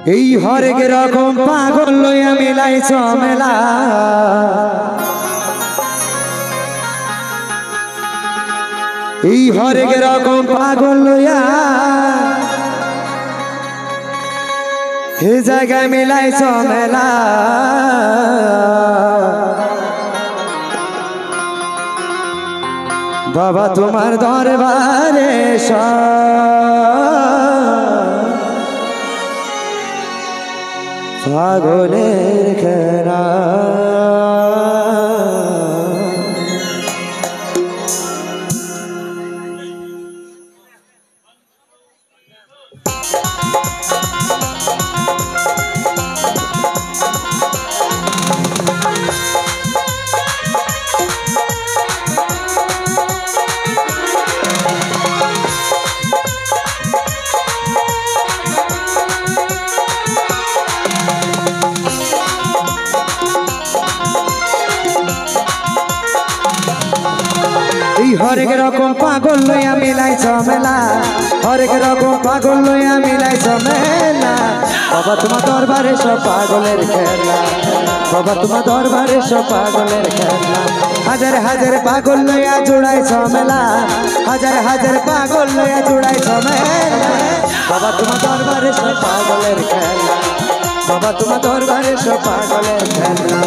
এই হরেক রকম পাগল লইয়া মিলাই ঝামেলা এই হরেক রকম পাগল লইয়া হে জায়গায় মিলাই ঝামেলা বাবা তোমার দরবারে পাগলের খেলা হরেক রকম পাগল লইয়া মিলাই ঝামেলা হরেক রকম পাগল লইয়া মিলাই ঝামেলা বাবা তোমার দরবারে সব পাগলের খেলা বাবা তোমার দরবারে সব পাগলের খেলা হাজার হাজার পাগল লইয়া জোড়াই ঝামেলা হাজার হাজার পাগল লইয়া জোড়াই ঝামেলা বাবা তোমার দরবারে সব পাগলের খেলা বাবা তোমার দরবারে সব পাগলের খেলা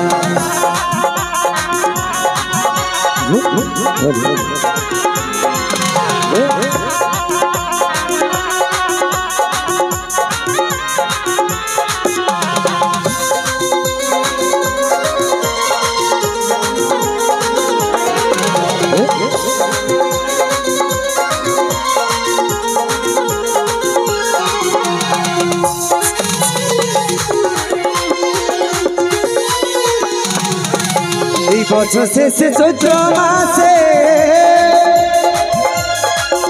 এই বছর শেষে চৈত্র মাসে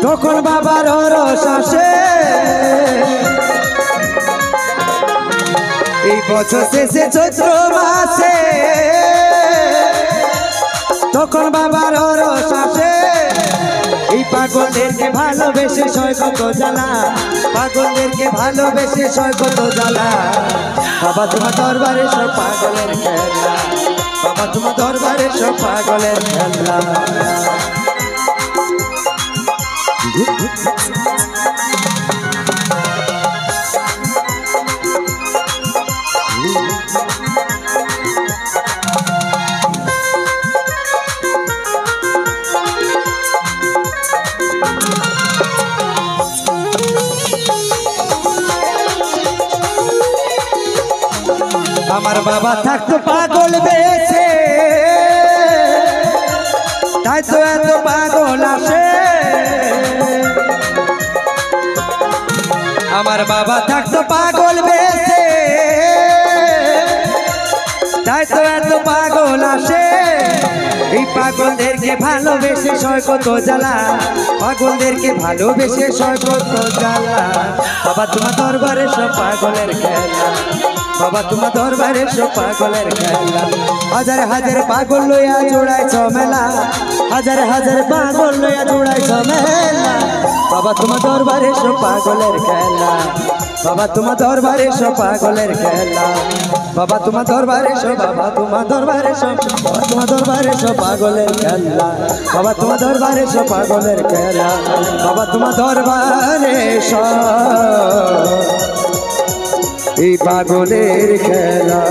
তখন বাবার রস আসে এই বছর শেষে চৈত্র মাসে তখন বাবার রস আসে এই পাগলদেরকে ভালোবেসে সয় কত জ্বালা পাগলদেরকে ভালোবেসে সয় কত জ্বালা বাবা তোমার দরবারে সব পাগলের খেলা বাবা তোমার দরবারে সব পাগলের খেলা আমার বাবা থাকতো পাগল বেশে তাই তো এত পাগল আসে আমার বাবা থাকতো পাগল বেশে তাই তো এত পাগল আসে এই পাগলদেরকে ভালোবেসে সয় কত জ্বালা পাগলদেরকে ভালোবেসে সয় কত জ্বালা বাবা তোমার দরবারে সব পাগলের খেলা বাবা তোমার দরবারে সব পাগলের খেলা হাজার হাজার পাগল লইয়া জোড়াই ঝামেলা হাজার হাজার পাগল লইয়া জোড়াই ঝামেলা বাবা তোমার দরবারে সব পাগলের খেলা বাবা তোমার দরবারে সব পাগলের খেলা বাবা তোমার দরবারে সব বাবা তোমার দরবারে সব বাবা তোমার দরবারে সব পাগলের খেলা বাবা তোমার দরবারে সব পাগলের খেলা বাবা তোমার দরবারে সব এই পাগলের খেলা।